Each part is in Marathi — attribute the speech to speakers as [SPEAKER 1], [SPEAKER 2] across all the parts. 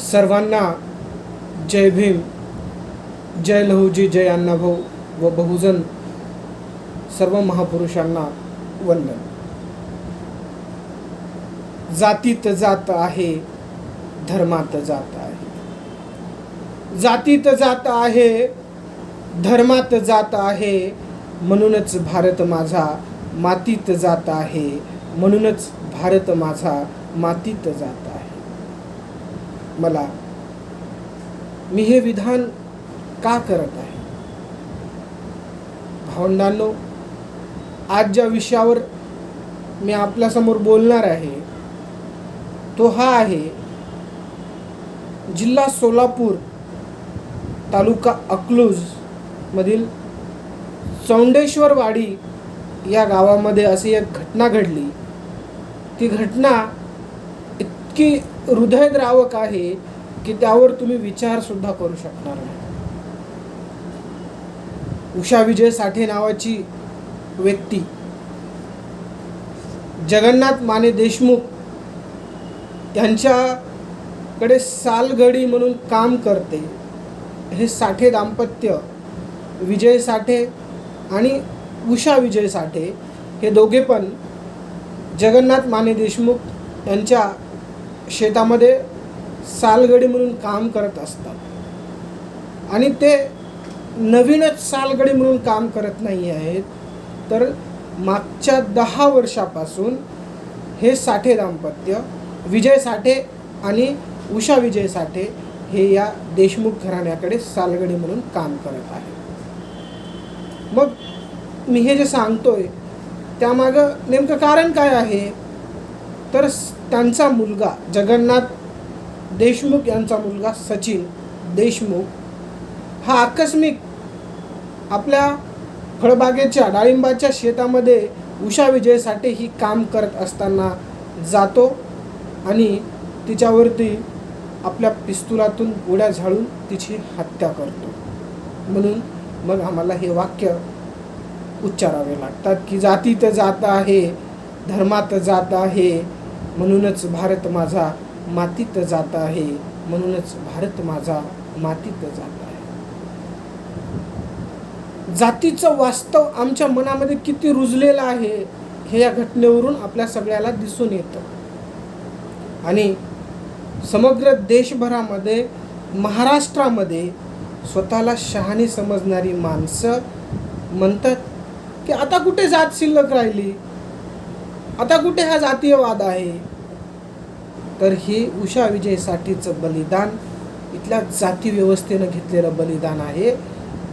[SPEAKER 1] सर्वांना जय भीम, जय लहुजी, जय अण्णाभाऊ व बहुजन सर्व महापुरुषांना वंदन. जातीत जात आहे, धर्मात जात आहे. जातीत जात आहे, धर्मात जात आहे, म्हणूनच भारत माझा मातीत जात आहे. म्हणूनच भारत माझा मातीत जात आहे. मी हे विधान का करत आहे? भावंडांनो, आज ज्या विषयावर मी आपल्यासमोर बोलणार आहे तो हा आहे, जिल्हा सोलापूर, तालुका अकलूज मधील चौंडेश्वरवाडी या गावामध्ये अशी एक घटना घडली. ती घटना इतकी हृदयद्रावक आहे की त्यावर तुम्ही विचार सुद्धा करू शकणार नाही. उषा विजय साठे नावाची व्यक्ती जगन्नाथ माने देशमुख यांच्याकडे सालगडी म्हणून काम करते. हे साठे दाम्पत्य, विजय साठे आणि उषा विजय साठे, हे दोघे पण जगन्नाथ माने देशमुख यांच्या शेतामध्ये सालगडी म्हणून काम करत असतात. आणि ते नवीनच सालगडी म्हणून काम करत नाही आहेत, तर मागच्या 10 वर्षापासून हे साठे दाम्पत्य, विजय साठे आणि उषा विजय साठे, हे या देशमुख घराण्याकडे सालगडी म्हणून काम करत आहे. मग मी हे जे सांगतोय त्यामागं नेमकं कारण काय आहे? तर त्यांचा मुलगा जगन्नाथ देशमुख यांचा मुलगा सचिन देशमुख हा आकस्मिक आपल्या फळबागेच्या डाळिंबाच्या शेतामध्ये उषा विजय साठे ही काम करत असताना जातो आणि तिच्यावरती आपल्या पिस्तुलातून गोळ्या झाडून तिची हत्या करतो. म्हणून मग आम्हाला हे वाक्य उच्चारावे लागतात की जातीत जात आहे, धर्मात जात आहे, म्हणूनच भारत माझा मातीत जात आहे. म्हणूनच भारत माझा मातीत जात आहे. जातीचं वास्तव आमच्या मनामध्ये किती रुजलेलं आहे हे या घटनेवरून आपल्या सगळ्याला दिसून येतं. आणि समग्र देशभरामध्ये, महाराष्ट्रामध्ये स्वतःला शहाणी समजणारी माणसं म्हणतात की आता कुठे जात शिल्लक राहिली, आता कुठे हा जातीयवाद आहे. तर हे उषा विजय साठेचं बलिदान इथल्या जाती व्यवस्थेनं घेतलेलं बलिदान आहे,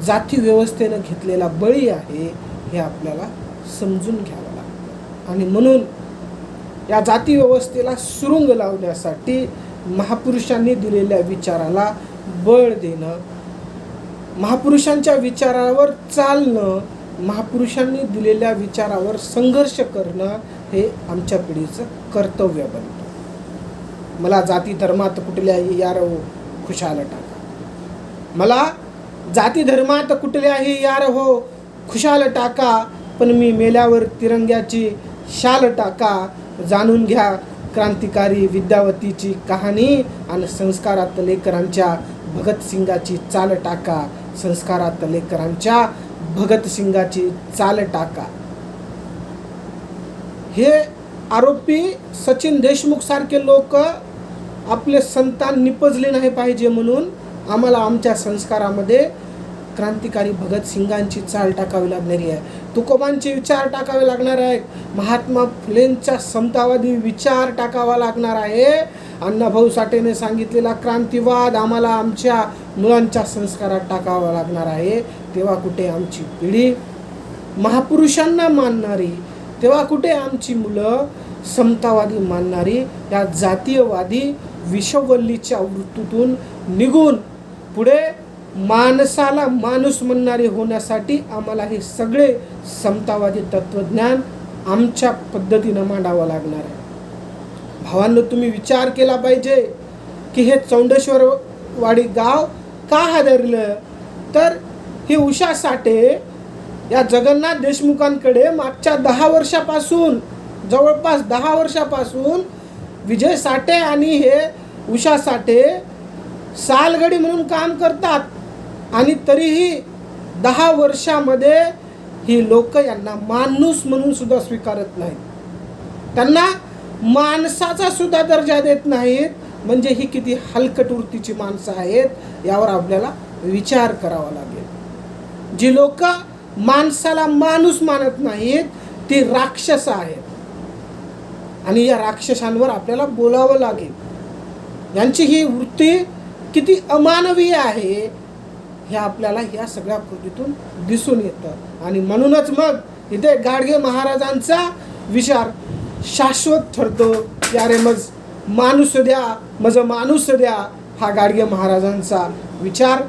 [SPEAKER 1] जाती व्यवस्थेनं घेतलेला बळी आहे, हे आपल्याला समजून घ्यावं लागतं. आणि म्हणून या जाती व्यवस्थेला सुरुंग लावण्यासाठी महापुरुषांनी दिलेल्या विचाराला बळ देणं, महापुरुषांच्या विचारावर चालणं, महापुरुषांनी दिलेल्या विचारावर संघर्ष करणं हे आमच्या पिढीचं कर्तव्य बनतं. मला जाती धर्मात कुठल्याही यार हो खुशाल टाका, मला जाती धर्मात कुठल्याही यार हो खुशाल टाका, पण मी मेल्यावर तिरंग्याची शाल टाका. जाणून घ्या क्रांतिकारी विद्यावतीची कहाणी आणि संस्कारात लेकरांच्या भगतसिंगाची चाल टाका. संस्कारात लेकरांच्या भगतसिंगाची चाल टाका. हे आरोपी सचिन देशमुख सारखे लोक आपले संतान निपजले नाही पाहिजे म्हणून आम्हाला आमच्या संस्कारामध्ये क्रांतिकारी भगतसिंगांची चाल टाकावी लागणारी आहे, तुकोबांचे विचार टाकावे लागणार आहे, महात्मा फुलेंचा समतावादी विचार टाकावा लागणार आहे. अण्णाभाऊ साठेने सांगितलेला क्रांतिवाद आम्हाला आमच्या मुलांच्या संस्कारात टाकावा लागणार आहे. तेव्हा कुठे आमची पिढी महापुरुषांना मानणारी, तेव्हा कुठे आमची मुलं समतावादी मानणारी या जातीयवादी विषवल्लीच्या वृत्तीतून निघून पुढे माणसाला माणूस म्हणणारे होण्यासाठी आम्हाला हे सगळे समतावादी तत्वज्ञान आमच्या पद्धतीनं मांडावं लागणार आहे. भावांनो, तुम्ही विचार केला पाहिजे की हे चौंडेश्वरवाडी गाव का हादरलं? तर ही उषा साठे या जगन्नाथ देशमुखांकडे मागच्या 10 वर्षापासून, जवळपास 10 वर्षापासून विजय साठे आणि हे उषा साठे सालगडी म्हणून काम करतात आणि तरीही 10 वर्षामध्ये ही लोक यांना माणूस म्हणून सुद्धा स्वीकारत नाहीत. त्यांना माणसाचा सुद्धा दर्जा देत नाहीत. म्हणजे ही किती हलकट वृत्तीची माणसं आहेत यावर आपल्याला विचार करावा लागेल. जी लोक माणसाला माणूस मानत नाहीत ती राक्षस आहेत आणि या राक्षसांवर आपल्याला बोलावं लागेल. यांची ही वृत्ती किती अमानवीय आहे हे आपल्याला या सगळ्या कृतीतून दिसून येतं. आणि म्हणूनच मग इथे गाडगे महाराजांचा विचार शाश्वत ठरतो. यारे मज माणूस द्या, मज माणूस द्या, हा गाडगे महाराजांचा विचार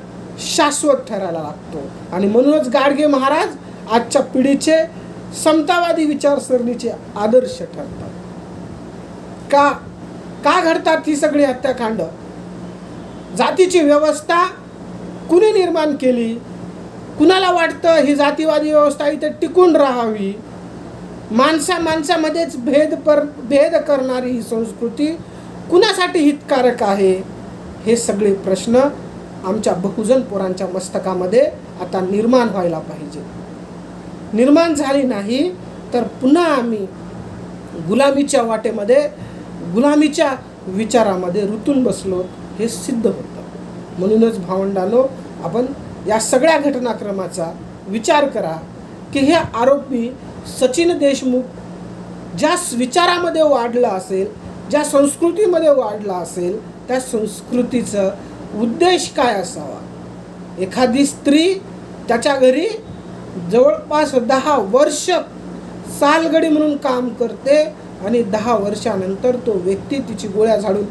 [SPEAKER 1] शाश्वत ठरायला लागतो. आणि म्हणूनच गाडगे महाराज आजच्या पिढीचे समतावादी विचारसरणीचे आदर्श ठरतात. का घडतात ही सगळी हत्याकांड? जातीची व्यवस्था कुणी निर्माण केली? कुणाला वाटतं ही जातीवादी व्यवस्था इथे टिकून राहावी? माणसामध्येच भेद करणारी ही संस्कृती कुणासाठी हितकारक आहे? हे सगळे प्रश्न आमच्या बहुजन पोरांच्या मस्तकामध्ये आता निर्माण व्हायला पाहिजे. निर्माण झाली नाही तर पुन्हा आम्ही गुलामीच्या वाटेमध्ये, गुलामीच्या विचारामध्ये रुतून बसलो हे सिद्ध होतं. म्हणूनच भावंडांनो, आपण या सगळ्या घटनाक्रमाचा विचार करा की हे आरोपी सचिन देशमुख ज्या विचारामध्ये वाढला असेल, ज्या संस्कृतीमध्ये वाढला असेल, त्या संस्कृतीचं उद्देश काय असावा? एखादी स्त्री त्याच्या घरी जवळपास 10 वर्ष सालगडी म्हणून काम करते आणि 10 वर्षानंतर तो व्यक्ती तिची गोळ्या झाडून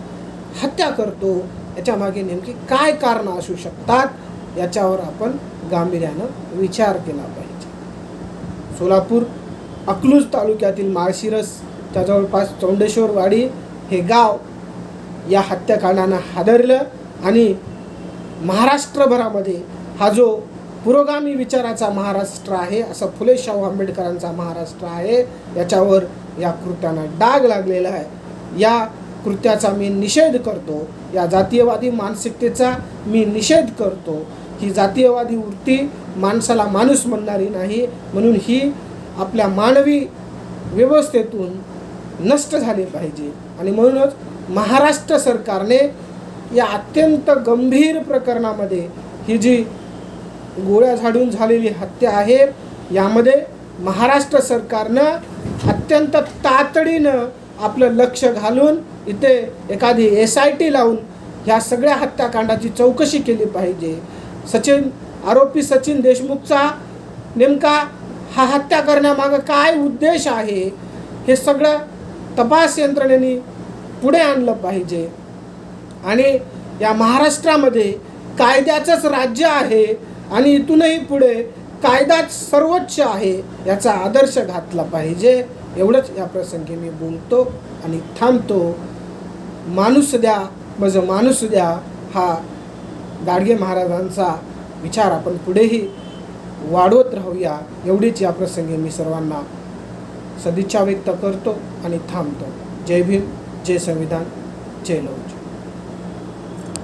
[SPEAKER 1] हत्या करतो. याच्या मागे नेमकी काय कारणं असू शकतात याच्यावर आपण गांभीर्यानं विचार केला पाहिजे. सोलापूर अकलूज तालुक्यातील माळशिरसच्या जवळपास चौंडेश्वरवाडी हे गाव या हत्याकांडानं हादरलं आणि महाराष्ट्रभरामध्ये हा जो पुरोगामी विचाराचा महाराष्ट्र आहे, असा फुले शाहू आंबेडकरांचा महाराष्ट्र आहे, याच्यावर या कृत्यानं डाग लागलेला आहे. या कृत्याचा मी निषेध करतो. या जातीयवादी मानसिकतेचा मी निषेध करतो. ही जातीयवादी वृत्ती माणसाला माणूस म्हणणारी नाही, म्हणून ही आपल्या मानवी व्यवस्थेतून नष्ट झाली पाहिजे. आणि म्हणूनच महाराष्ट्र सरकारने या अत्यंत गंभीर प्रकरणामध्ये ही जी गोळ्या झाडून झालेली हत्या आहे, यामध्ये महाराष्ट्र सरकारनं अत्यंत तातडीनं आपलं लक्ष घालून इथे एखादी SIT लावून ह्या सगळ्या हत्याकांडाची चौकशी केली पाहिजे. आरोपी सचिन देशमुखचा नेमका हा हत्या करण्यामागं काय उद्देश आहे हे सगळं तपास यंत्रणेने पुढे आणलं पाहिजे. आणि या महाराष्ट्रामध्ये कायद्याचंच राज्य आहे आणि इथूनही पुढे कायदाच सर्वोच्च आहे याचा आदर्श घातला पाहिजे. एवढंच या प्रसंगी मी बोलतो आणि थांबतो. माणूस द्या मज माणूस द्या हा गाडगे महाराजांचा विचार आपण पुढेही वाढवत राहूया, एवढीच या प्रसंगी मी सर्वांना सदिच्छा व्यक्त करतो आणि थांबतो. जय भीम, जय संविधान, जय लौज.